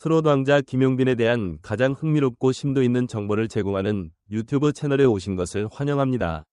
트롯 왕자 김용빈에 대한 가장 흥미롭고 심도 있는 정보를 제공하는 유튜브 채널에 오신 것을 환영합니다.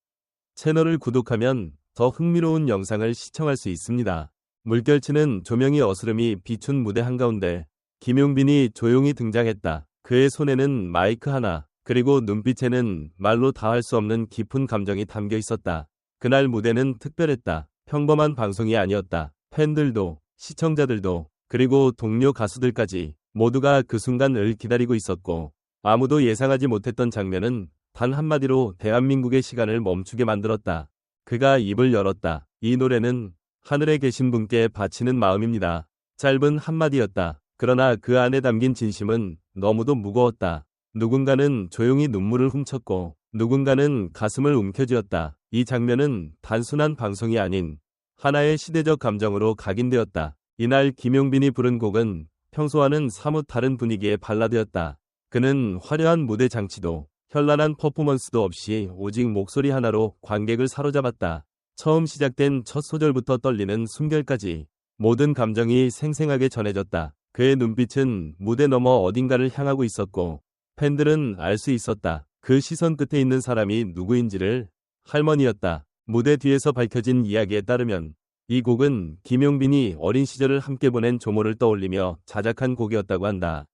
채널을 구독하면 더 흥미로운 영상을 시청할 수 있습니다. 물결치는 조명이 어스름이 비춘 무대 한가운데 김용빈이 조용히 등장했다. 그의 손에는 마이크 하나, 그리고 눈빛에는 말로 다 할 수 없는 깊은 감정이 담겨 있었다. 그날 무대는 특별했다. 평범한 방송이 아니었다. 팬들도, 시청자들도, 그리고 동료 가수들까지 모두가 그 순간을 기다리고 있었고, 아무도 예상하지 못했던 장면은 단 한마디로 대한민국의 시간을 멈추게 만들었다. 그가 입을 열었다. 이 노래는 하늘에 계신 분께 바치는 마음입니다. 짧은 한마디였다. 그러나 그 안에 담긴 진심은 너무도 무거웠다. 누군가는 조용히 눈물을 훔쳤고 누군가는 가슴을 움켜쥐었다. 이 장면은 단순한 방송이 아닌 하나의 시대적 감정으로 각인되었다. 이날 김용빈이 부른 곡은 평소와는 사뭇 다른 분위기의 발라드였다. 그는 화려한 무대 장치도 현란한 퍼포먼스도 없이 오직 목소리 하나로 관객을 사로잡았다. 처음 시작된 첫 소절부터 떨리는 숨결까지 모든 감정이 생생하게 전해졌다. 그의 눈빛은 무대 너머 어딘가를 향하고 있었고 팬들은 알 수 있었다. 그 시선 끝에 있는 사람이 누구인지를. 할머니였다. 무대 뒤에서 밝혀진 이야기에 따르면 이 곡은 김용빈이 어린 시절을 함께 보낸 조모를 떠올리며 자작한 곡이었다고 한다.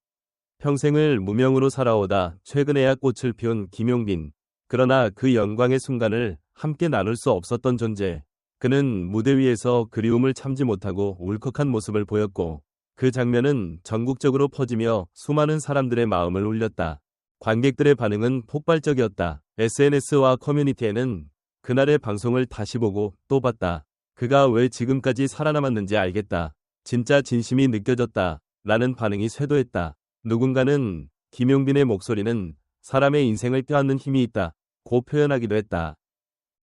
평생을 무명으로 살아오다 최근에야 꽃을 피운 김용빈. 그러나 그 영광의 순간을 함께 나눌 수 없었던 존재. 그는 무대 위에서 그리움을 참지 못하고 울컥한 모습을 보였고 그 장면은 전국적으로 퍼지며 수많은 사람들의 마음을 울렸다. 관객들의 반응은 폭발적이었다. SNS와 커뮤니티에는 그날의 방송을 다시 보고 또 봤다. 그가 왜 지금까지 살아남았는지 알겠다. 진짜 진심이 느껴졌다. 라는 반응이 쇄도했다. 누군가는 김용빈의 목소리는 사람의 인생을 껴안는 힘이 있다. 고 표현하기도 했다.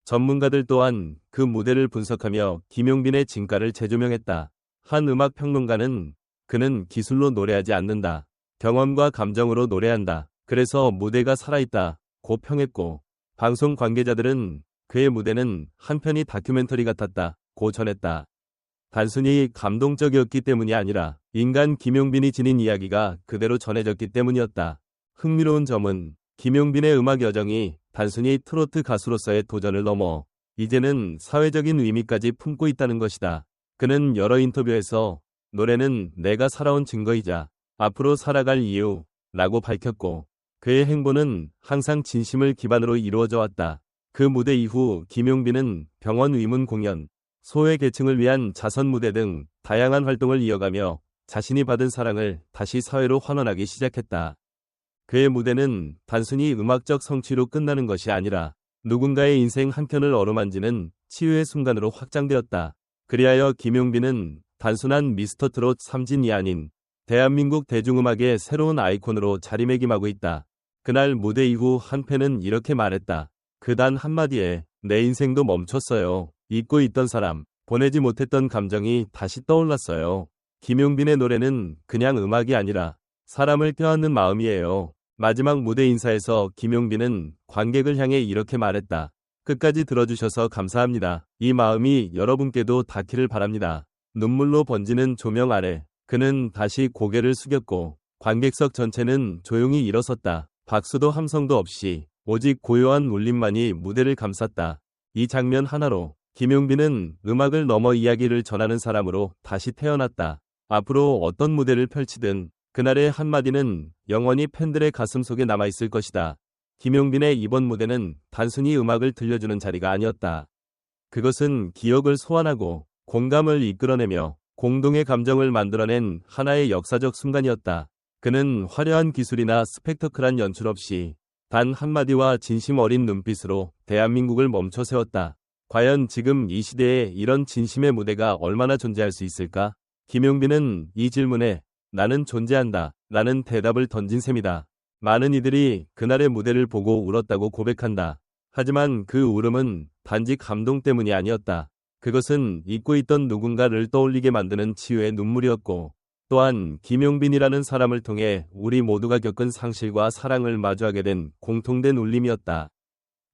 전문가들 또한 그 무대를 분석하며 김용빈의 진가를 재조명했다. 한 음악 평론가는 그는 기술로 노래하지 않는다. 경험과 감정으로 노래한다. 그래서 무대가 살아있다. 고 평했고 방송 관계자들은 그의 무대는 한편의 다큐멘터리 같았다. 고 전했다. 단순히 감동적이었기 때문이 아니라 인간 김용빈이 지닌 이야기가 그대로 전해졌기 때문이었다. 흥미로운 점은 김용빈의 음악 여정이 단순히 트로트 가수로서의 도전을 넘어 이제는 사회적인 의미까지 품고 있다는 것이다. 그는 여러 인터뷰에서 노래는 내가 살아온 증거이자 앞으로 살아갈 이유 라고 밝혔고 그의 행보는 항상 진심을 기반으로 이루어져 왔다. 그 무대 이후 김용빈은 병원 위문 공연, 소외 계층을 위한 자선 무대 등 다양한 활동을 이어가며 자신이 받은 사랑을 다시 사회로 환원하기 시작했다. 그의 무대는 단순히 음악적 성취로 끝나는 것이 아니라 누군가의 인생 한편을 어루만지는 치유의 순간으로 확장되었다. 그리하여 김용빈은 단순한 미스터 트롯 3진이 아닌 대한민국 대중음악의 새로운 아이콘으로 자리매김하고 있다. 그날 무대 이후 한 팬은 이렇게 말했다. 그 단 한마디에 내 인생도 멈췄어요. 잊고 있던 사람, 보내지 못했던 감정이 다시 떠올랐어요. 김용빈의 노래는 그냥 음악이 아니라 사람을 껴안는 마음이에요. 마지막 무대 인사에서 김용빈은 관객을 향해 이렇게 말했다. 끝까지 들어주셔서 감사합니다. 이 마음이 여러분께도 닿기를 바랍니다. 눈물로 번지는 조명 아래 그는 다시 고개를 숙였고 관객석 전체는 조용히 일어섰다. 박수도 함성도 없이 오직 고요한 울림만이 무대를 감쌌다. 이 장면 하나로 김용빈은 음악을 넘어 이야기를 전하는 사람으로 다시 태어났다. 앞으로 어떤 무대를 펼치든 그날의 한마디는 영원히 팬들의 가슴속에 남아있을 것이다. 김용빈의 이번 무대는 단순히 음악을 들려주는 자리가 아니었다. 그것은 기억을 소환하고 공감을 이끌어내며 공동의 감정을 만들어낸 하나의 역사적 순간이었다. 그는 화려한 기술이나 스펙터클한 연출 없이 단 한마디와 진심 어린 눈빛으로 대한민국을 멈춰 세웠다. 과연 지금 이 시대에 이런 진심의 무대가 얼마나 존재할 수 있을까? 김용빈은 이 질문에 나는 존재한다 라는 대답을 던진 셈이다. 많은 이들이 그날의 무대를 보고 울었다고 고백한다. 하지만 그 울음은 단지 감동 때문이 아니었다. 그것은 잊고 있던 누군가를 떠올리게 만드는 치유의 눈물이었고 또한 김용빈이라는 사람을 통해 우리 모두가 겪은 상실과 사랑을 마주하게 된 공통된 울림이었다.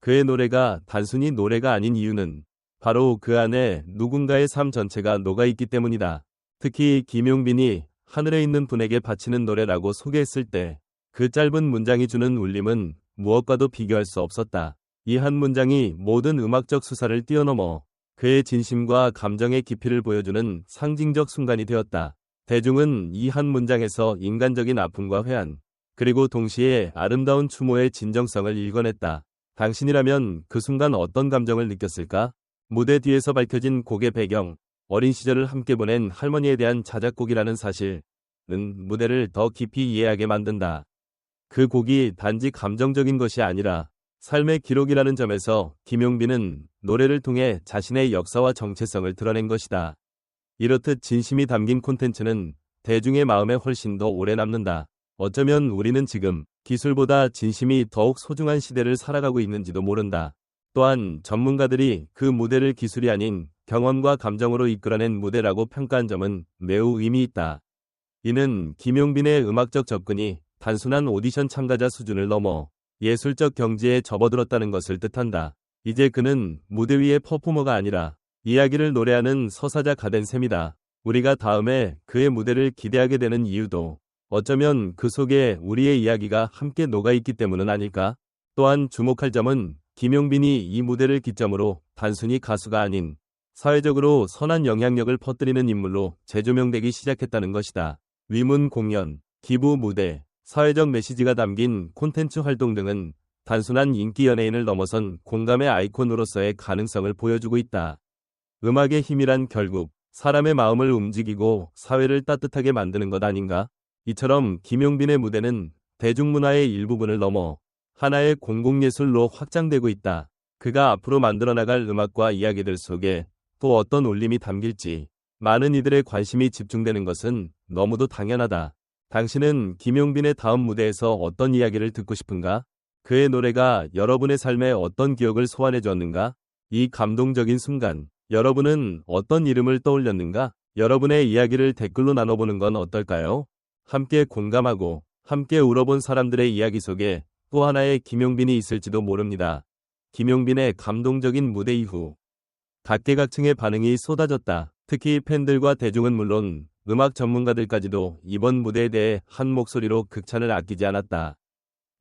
그의 노래가 단순히 노래가 아닌 이유는 바로 그 안에 누군가의 삶 전체가 녹아있기 때문이다. 특히 김용빈이 하늘에 있는 분에게 바치는 노래라고 소개했을 때 그 짧은 문장이 주는 울림은 무엇과도 비교할 수 없었다. 이 한 문장이 모든 음악적 수사를 뛰어넘어 그의 진심과 감정의 깊이를 보여주는 상징적 순간이 되었다. 대중은 이 한 문장에서 인간적인 아픔과 회한, 그리고 동시에 아름다운 추모의 진정성을 읽어냈다. 당신이라면 그 순간 어떤 감정을 느꼈을까? 무대 뒤에서 밝혀진 곡의 배경, 어린 시절을 함께 보낸 할머니에 대한 자작곡이라는 사실은 무대를 더 깊이 이해하게 만든다. 그 곡이 단지 감정적인 것이 아니라 삶의 기록이라는 점에서 김용빈은 노래를 통해 자신의 역사와 정체성을 드러낸 것이다. 이렇듯 진심이 담긴 콘텐츠는 대중의 마음에 훨씬 더 오래 남는다. 어쩌면 우리는 지금 기술보다 진심이 더욱 소중한 시대를 살아가고 있는지도 모른다. 또한 전문가들이 그 무대를 기술이 아닌 경험과 감정으로 이끌어낸 무대라고 평가한 점은 매우 의미 있다. 이는 김용빈의 음악적 접근이 단순한 오디션 참가자 수준을 넘어 예술적 경지에 접어들었다는 것을 뜻한다. 이제 그는 무대 위의 퍼포머가 아니라 이야기를 노래하는 서사자가 된 셈이다. 우리가 다음에 그의 무대를 기대하게 되는 이유도 어쩌면 그 속에 우리의 이야기가 함께 녹아있기 때문은 아닐까? 또한 주목할 점은 김용빈이 이 무대를 기점으로 단순히 가수가 아닌 사회적으로 선한 영향력을 퍼뜨리는 인물로 재조명되기 시작했다는 것이다. 위문 공연, 기부 무대, 사회적 메시지가 담긴 콘텐츠 활동 등은 단순한 인기 연예인을 넘어선 공감의 아이콘으로서의 가능성을 보여주고 있다. 음악의 힘이란 결국 사람의 마음을 움직이고 사회를 따뜻하게 만드는 것 아닌가? 이처럼 김용빈의 무대는 대중문화의 일부분을 넘어 하나의 공공예술로 확장되고 있다. 그가 앞으로 만들어 나갈 음악과 이야기들 속에 또 어떤 울림이 담길지 많은 이들의 관심이 집중되는 것은 너무도 당연하다. 당신은 김용빈의 다음 무대에서 어떤 이야기를 듣고 싶은가? 그의 노래가 여러분의 삶에 어떤 기억을 소환해 주었는가? 이 감동적인 순간, 여러분은 어떤 이름을 떠올렸는가? 여러분의 이야기를 댓글로 나눠보는 건 어떨까요? 함께 공감하고 함께 울어본 사람들의 이야기 속에 또 하나의 김용빈이 있을지도 모릅니다. 김용빈의 감동적인 무대 이후 각계각층의 반응이 쏟아졌다. 특히 팬들과 대중은 물론 음악 전문가들까지도 이번 무대에 대해 한 목소리로 극찬을 아끼지 않았다.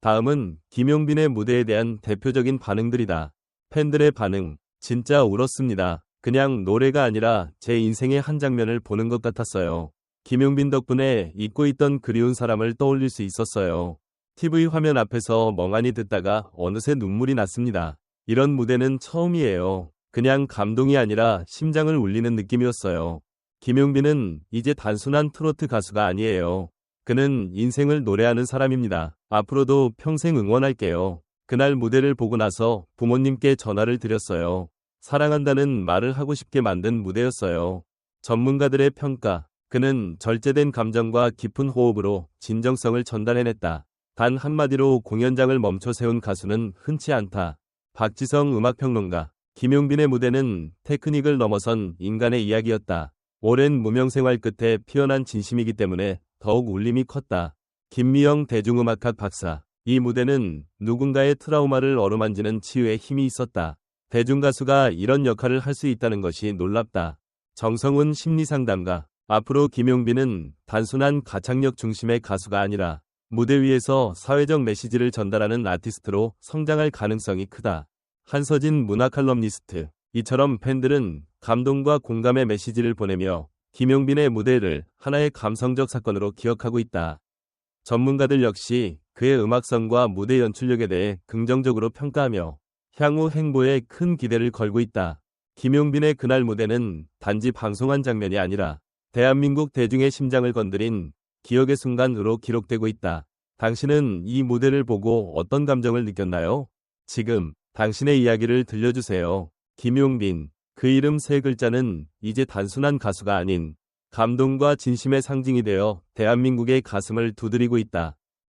다음은 김용빈의 무대에 대한 대표적인 반응들이다. 팬들의 반응, 진짜 울었습니다. 그냥 노래가 아니라 제 인생의 한 장면을 보는 것 같았어요. 김용빈 덕분에 잊고 있던 그리운 사람을 떠올릴 수 있었어요. TV 화면 앞에서 멍하니 듣다가 어느새 눈물이 났습니다. 이런 무대는 처음이에요. 그냥 감동이 아니라 심장을 울리는 느낌이었어요. 김용빈은 이제 단순한 트로트 가수가 아니에요. 그는 인생을 노래하는 사람입니다. 앞으로도 평생 응원할게요. 그날 무대를 보고 나서 부모님께 전화를 드렸어요. 사랑한다는 말을 하고 싶게 만든 무대였어요. 전문가들의 평가. 그는 절제된 감정과 깊은 호흡으로 진정성을 전달해냈다. 단 한마디로 공연장을 멈춰 세운 가수는 흔치 않다. 박지성 음악평론가. 김용빈의 무대는 테크닉을 넘어선 인간의 이야기였다. 오랜 무명생활 끝에 피어난 진심이기 때문에 더욱 울림이 컸다. 김미영 대중음악학 박사. 이 무대는 누군가의 트라우마를 어루만지는 치유의 힘이 있었다. 대중가수가 이런 역할을 할 수 있다는 것이 놀랍다. 정성훈 심리상담가. 앞으로 김용빈은 단순한 가창력 중심의 가수가 아니라 무대 위에서 사회적 메시지를 전달하는 아티스트로 성장할 가능성이 크다. 한서진 문화칼럼니스트. 이처럼 팬들은 감동과 공감의 메시지를 보내며 김용빈의 무대를 하나의 감성적 사건으로 기억하고 있다. 전문가들 역시 그의 음악성과 무대 연출력에 대해 긍정적으로 평가하며 향후 행보에 큰 기대를 걸고 있다. 김용빈의 그날 무대는 단지 방송한 장면이 아니라 대한민국 대중의 심장을 건드린 기억의 순간으로 기록되고 있다. 당신은 이 무대를 보고 어떤 감정을 느꼈나요? 지금 당신의 이야기를 들려주세요. 김용빈. 그 이름 세 글자는 이제 단순한 가수가 아닌 감동과 진심의 상징이 되어 대한민국의 가슴을 두드리고 있다.